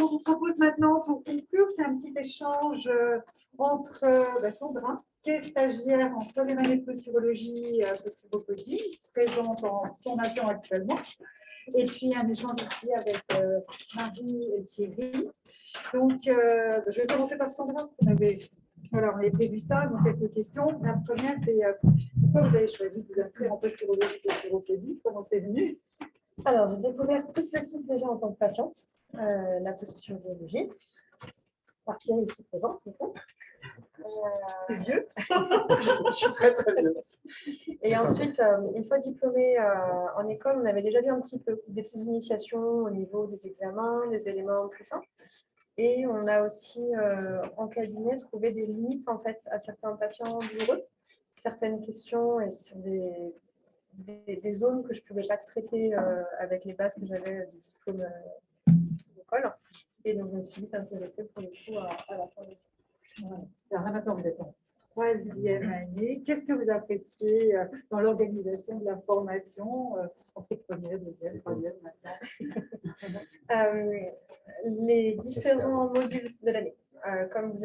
qu'on vous propose maintenant pour conclure, c'est un petit échange entre Sandra, qui est stagiaire en troisième année de posturologie posturocodie, présente en formation actuellement, et puis un échange aussi avec Marie et Thierry. Donc, je vais commencer par Sandra. On avait prévu ça, donc quelques questions. La première, c'est pourquoi vous avez choisi de vous inscrire en posturologie posturocodie? Comment c'est venu? Alors, j'ai découvert toute petite déjà en tant que patiente la posturologie, par Thierry ici présent, du coup. C'est vieux. Je suis très très vieux. Et ensuite, une fois diplômée en école, on avait déjà vu un petit peu des petites initiations au niveau des examens, des éléments plus simples. Et on a aussi, en cabinet, trouvé des limites en fait, à certains patients douloureux, certaines questions et sur des zones que je ne pouvais pas traiter avec les bases que j'avais du diplôme d'école. Et donc, je me suis vite intéressée pour le coup à la formation. Voilà. Alors là, maintenant, vous êtes en troisième année. Qu'est-ce que vous appréciez dans l'organisation de la formation entre première, deuxième, troisième maintenant? Les différents modules de l'année. Comme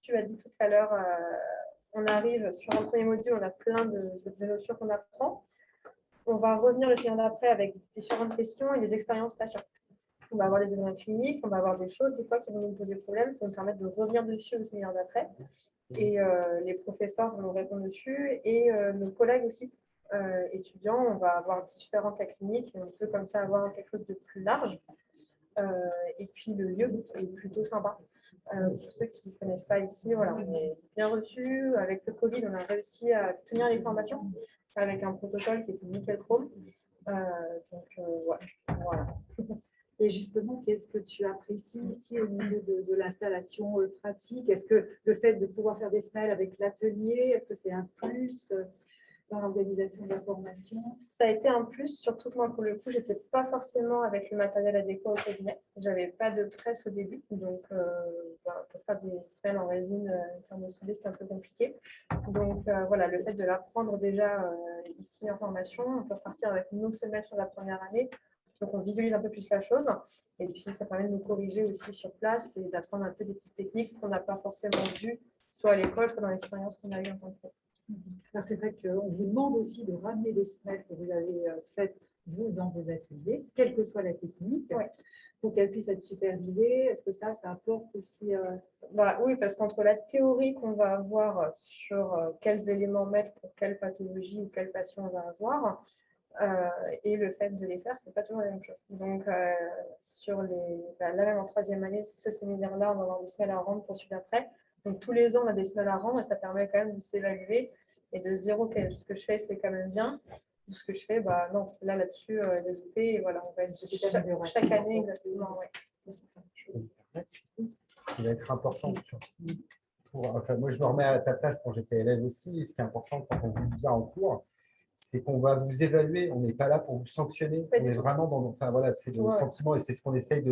tu as dit tout à l'heure, on arrive sur un premier module, on a plein de notions qu'on apprend. On va revenir le séminaire d'après avec différentes questions et des expériences patients. On va avoir des examens cliniques, on va avoir des choses des fois qui vont nous poser problème, qui vont nous permettre de revenir dessus au séminaire d'après. Et les professeurs vont nous répondre dessus et nos collègues aussi, étudiants, on va avoir différents cas cliniques et on peut comme ça avoir quelque chose de plus large. Et puis le lieu est plutôt sympa. Pour ceux qui ne connaissent pas ici, voilà, on est bien reçus. Avec le Covid, on a réussi à tenir les formations avec un protocole qui était nickel chrome. Voilà. Et justement, qu'est-ce que tu apprécies ici au niveau de l'installation pratique? Est-ce que le fait de pouvoir faire des smiles avec l'atelier, est-ce que c'est un plus dans l'organisation de la formation? Ça a été un plus, surtout que moi, pour le coup, je n'étais pas forcément avec le matériel adéquat au cabinet. Je n'avais pas de presse au début, donc pour faire des smiles en résine en termes de souder, c'était un peu compliqué. Donc voilà, le fait de l'apprendre déjà ici en formation, on peut repartir avec nos semelles sur la première année. Donc, on visualise un peu plus la chose. Et puis, ça permet de nous corriger aussi sur place et d'apprendre un peu des petites techniques qu'on n'a pas forcément vues, soit à l'école, soit dans l'expérience qu'on a eue en tant que prof. C'est vrai qu'on vous demande aussi de ramener des semelles que vous avez faites, vous, dans vos ateliers, quelle que soit la technique, pour qu'elles puissent être supervisées. Est-ce que ça apporte aussi… Oui, parce qu'entre la théorie qu'on va avoir sur quels éléments mettre pour quelle pathologie ou quelle patient on va avoir, et le fait de les faire, c'est pas toujours la même chose. Donc, là, même en troisième année, ce séminaire-là, on va avoir des semelles à rendre pour celui d'après. Donc, tous les ans, on a des semelles à rendre et ça permet quand même de s'évaluer et de se dire, OK, ce que je fais, c'est quand même bien. Ce que je fais, non, là-dessus, développer, et voilà, on va être chaque année, exactement. Ce qui va être important moi, je me remets à ta place quand j'étais élève aussi. Et ce qui est important quand on vous a en cours, c'est qu'on va vous évaluer. On n'est pas là pour vous sanctionner. On est vraiment dans… c'est le sentiment et c'est ce qu'on essaye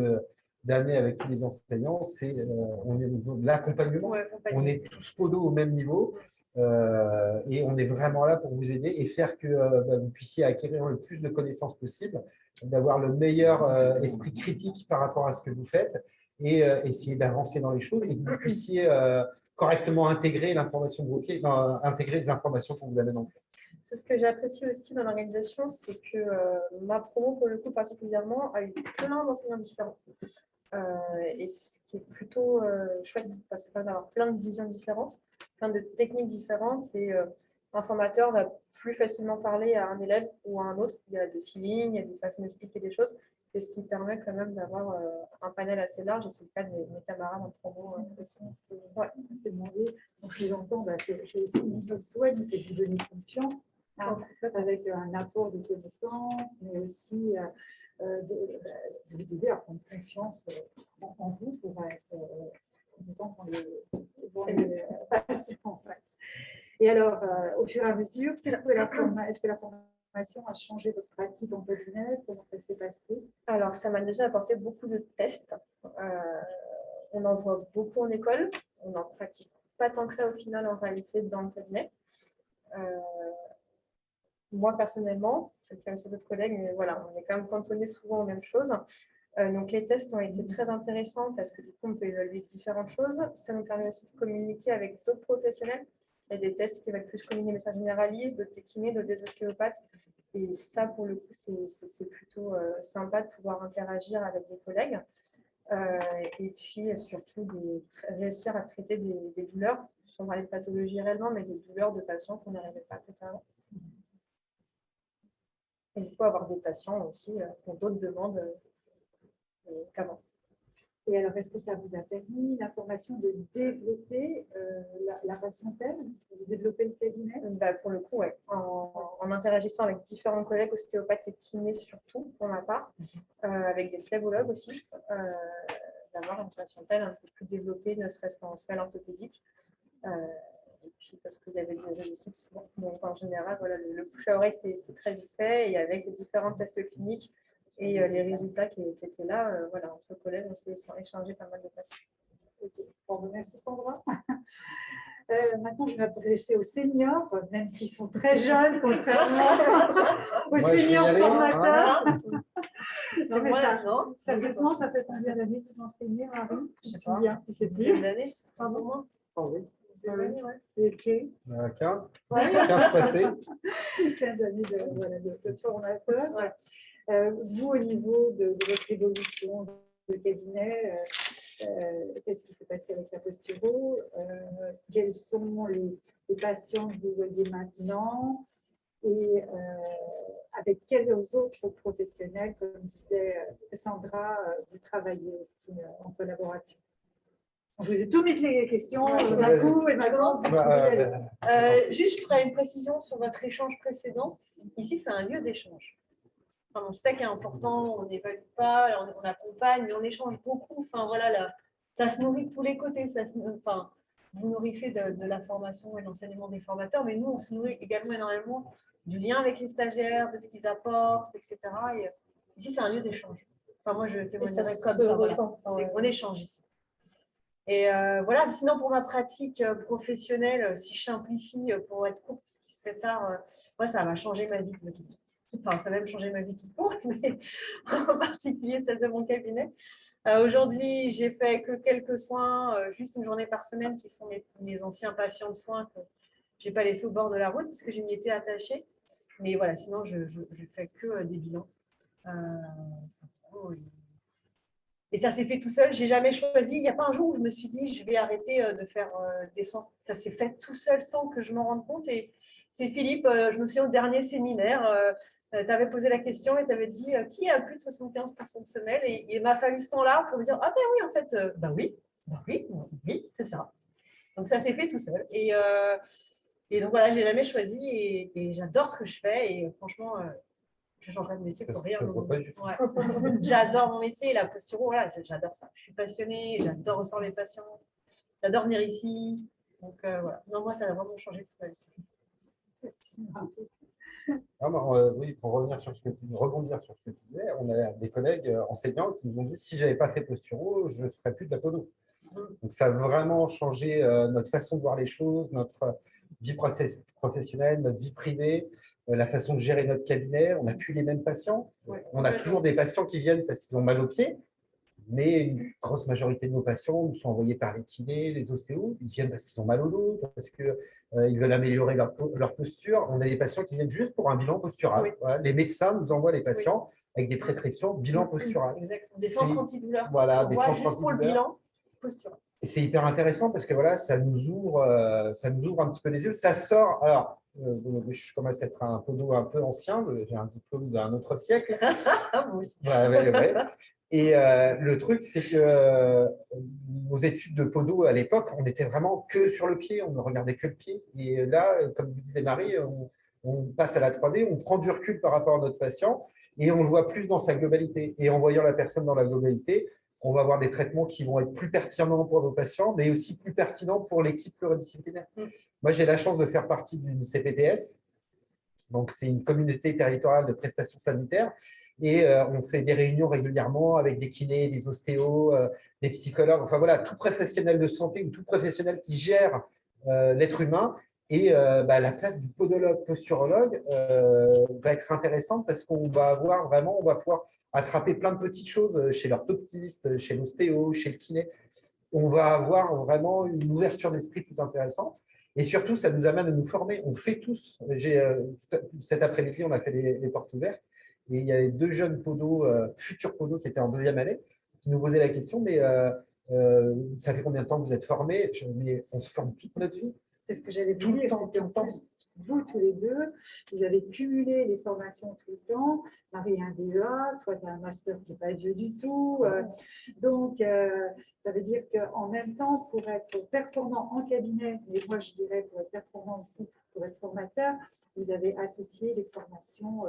d'amener avec tous les enseignants. C'est on est de l'accompagnement. On est tous podos au même niveau et on est vraiment là pour vous aider et faire que vous puissiez acquérir le plus de connaissances possible, d'avoir le meilleur esprit critique par rapport à ce que vous faites et essayer d'avancer dans les choses et que vous puissiez correctement intégrer l'information bloquée, intégrer les informations qu'on vous amène en cours. C'est ce que j'apprécie aussi dans l'organisation, c'est que ma promo, pour le coup particulièrement, a eu plein d'enseignants différents. Et ce qui est plutôt chouette, parce que d'avoir plein de visions différentes, plein de techniques différentes, et un formateur va plus facilement parler à un élève ou à un autre. Il y a des feelings, il y a des façons d'expliquer des choses, et ce qui permet quand même d'avoir un panel assez large, et c'est le cas de mes camarades en promo aussi. C'est demandé. Donc, ce que j'entends, c'est aussi mon souhait, c'est de vous donner confiance avec un apport de connaissances, mais aussi de vous aider à prendre confiance en vous pour être compétent pour les patients. Et alors, au fur et à mesure, est-ce que la formation a changé votre pratique en cabinet? Comment ça s'est passé? Alors, ça m'a déjà apporté beaucoup de tests. On en voit beaucoup en école. On n'en pratique pas tant que ça au final en réalité dans le cabinet. Moi, personnellement, c'est le cas aussi d'autres collègues, mais voilà, on est quand même cantonné souvent aux mêmes choses. Donc, les tests ont été très intéressants parce que du coup, on peut évaluer différentes choses. Ça nous permet aussi de communiquer avec d'autres professionnels. Il y a des tests qui veulent plus communiquer des médecins généralistes, d'autres des kinés, d'autres des ostéopathes. Et ça, pour le coup, c'est plutôt sympa de pouvoir interagir avec des collègues. Et puis, surtout, réussir à traiter des douleurs, sans parler de pathologie réellement, mais des douleurs de patients qu'on n'arrivait pas à traiter avant. Et il faut avoir des patients aussi qui ont d'autres demandes qu'avant. Et alors, est-ce que ça vous a permis, l'information, de développer la patientèle, de développer le cabinet? Pour le coup, ouais. En interagissant avec différents collègues, ostéopathes et kinés surtout, pour ma part, avec des phlébologues aussi, d'avoir une patientèle un peu plus développée, ne serait-ce qu'en semelle orthopédique. Et puis parce qu'il y avait des réussites souvent. Donc en général, voilà, le bouche à oreille, c'est très vite fait. Et avec les différents tests cliniques et les résultats qui étaient là, voilà, entre collègues, on s'est échangé pas mal de patients. Okay. Bon, merci Sandra. Maintenant, je vais m'adresser aux seniors, même s'ils sont très jeunes, contrairement aux seniors formateurs. Sérieusement, ça fait combien d'années que vous enseignez, Marie? Je sais pas. Tu sais plus? Une année, pas moins. Oh, oui. Ouais. Okay. 15 passés. 15 années de formateur. Ouais. Vous, au niveau de votre évolution de cabinet, qu'est-ce qui s'est passé avec la posturo? Quels sont les patients que vous voyez maintenant? Et avec quels autres professionnels, comme disait Sandra, vous travaillez aussi en collaboration? Je vous ai tout mis les questions d'un coup et maintenant, juste, je ferai une précision sur votre échange précédent. Ici, c'est un lieu d'échange. Enfin, c'est ça qui est important, on n'évalue pas, on accompagne, mais on échange beaucoup. Enfin, voilà, ça se nourrit de tous les côtés. Enfin, vous nourrissez de la formation et de l'enseignement des formateurs, mais nous, on se nourrit également énormément du lien avec les stagiaires, de ce qu'ils apportent, etc. Et ici, c'est un lieu d'échange. Enfin, moi, je témoignerais comme ça. Voilà. On échange ici. Et voilà, sinon pour ma pratique professionnelle, si je simplifie pour être court, parce qu'il se fait tard, moi ça m'a changé ma vie de tout. Enfin, ça va même changer ma vie tout court, mais en particulier celle de mon cabinet. Aujourd'hui, j'ai fait que quelques soins, juste une journée par semaine, qui sont mes anciens patients de soins que je n'ai pas laissés au bord de la route parce que je m'y étais attachée. Mais voilà, sinon je fais que des bilans. Et ça s'est fait tout seul. Je n'ai jamais choisi. Il n'y a pas un jour où je me suis dit, je vais arrêter de faire des soins. Ça s'est fait tout seul sans que je m'en rende compte. Et c'est Philippe, je me souviens au dernier séminaire, tu avais posé la question et tu avais dit, qui a plus de 75% de semelles? Et il m'a fallu ce temps-là pour me dire, ah ben oui, en fait, oui, c'est ça. Donc ça s'est fait tout seul. Et donc voilà, je n'ai jamais choisi et j'adore ce que je fais. Et franchement, je changerais de métier pour rien. Ouais. J'adore mon métier, la posture, voilà, j'adore ça. Je suis passionnée, j'adore recevoir mes patients, j'adore venir ici. Donc voilà. Non, moi, ça a vraiment changé toute ma vie. Oui, pour rebondir sur ce que tu disais, on a des collègues enseignants qui nous ont dit si je n'avais pas fait posturo, je ne ferais plus de la podo. Donc ça a vraiment changé notre façon de voir les choses, notre vie professionnelle, notre vie privée, la façon de gérer notre cabinet. On n'a plus les mêmes patients. On a toujours des patients qui viennent parce qu'ils ont mal aux pieds, mais une grosse majorité de nos patients nous sont envoyés par les kinés, les ostéos. Ils viennent parce qu'ils ont mal au dos, parce qu'ils veulent améliorer leur posture. On a des patients qui viennent juste pour un bilan postural. Oui. Voilà, les médecins nous envoient les patients avec des prescriptions bilan postural. Exactement. Des centres antidouleurs. Voilà, des centres juste pour le bilan postural. Et c'est hyper intéressant parce que voilà, ça nous ouvre un petit peu les yeux. Ça sort. Alors, je commence à être un podo un peu ancien. J'ai un diplôme d'un autre siècle. Moi aussi. Ouais. Et le truc, c'est que nos études de podo à l'époque, on était vraiment que sur le pied. On ne regardait que le pied. Et là, comme vous disait Marie, on passe à la 3D, on prend du recul par rapport à notre patient et on le voit plus dans sa globalité. Et en voyant la personne dans la globalité, on va avoir des traitements qui vont être plus pertinents pour nos patients, mais aussi plus pertinents pour l'équipe pluridisciplinaire. Moi, j'ai la chance de faire partie d'une CPTS. Donc, c'est une communauté territoriale de prestations sanitaires. Et on fait des réunions régulièrement avec des kinés, des ostéos, des psychologues. Enfin, voilà, tout professionnel de santé ou tout professionnel qui gère l'être humain. Et la place du podologue, posturologue va être intéressante parce qu'on va avoir vraiment, on va pouvoir attraper plein de petites choses chez l'orthoptiste, chez l'ostéo, chez le kiné. On va avoir vraiment une ouverture d'esprit plus intéressante. Et surtout, ça nous amène à nous former. On fait tous. Cet après-midi, on a fait les portes ouvertes. Et il y avait 2 jeunes podos, futurs podos, qui étaient en 2e année, qui nous posaient la question, mais ça fait combien de temps que vous êtes formés? Mais on se forme toute notre vie. C'est ce que j'allais vous Tout le dire. temps, C'était tout le en temps. plus, vous tous les deux, vous avez cumulé les formations tout le temps. Marie a un DEA, toi tu as un master qui n'est pas vieux du tout. Donc, ça veut dire qu'en même temps, pour être performant en cabinet, mais moi je dirais pour être performant aussi, pour être formateur, vous avez associé les formations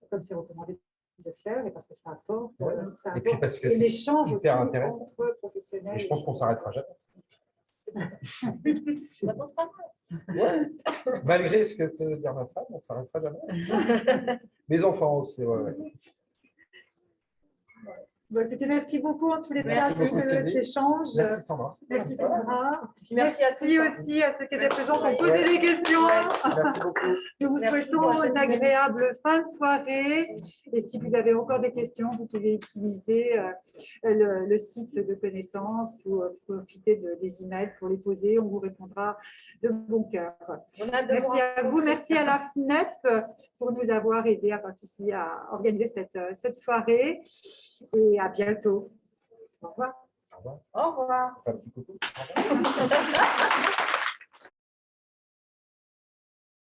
comme c'est recommandé de faire, et parce que ça apporte, Ouais. ça Et puis apporte. parce que Et c'est l'échange aussi hyper intéressant. entre professionnels. Et je pense qu'on ne s'arrêtera jamais. Ça pense pas mal. Ouais. Malgré ce que peut dire ma femme, on ne s'arrêtera jamais. Mes enfants aussi. Ouais. Bon, écoutez, merci beaucoup en tous les cas Merci pour beaucoup, cet Sylvie. échange. Merci Sandra. Merci Sandra. Puis merci à tous. aussi à ceux qui étaient présents pour Ouais. poser des questions. Merci beaucoup. Nous vous Merci souhaitons pour cette une agréable fin de soirée. Et si vous avez encore des questions, vous pouvez utiliser le site de connaissances ou profiter des emails pour les poser. On vous répondra de bon cœur. On a hâte de Merci à vous, rencontrer. merci à la FNEP pour nous avoir aidé à participer, à organiser cette soirée. Et à bientôt. Au revoir. Au revoir. Au revoir. Un petit coucou. Au revoir.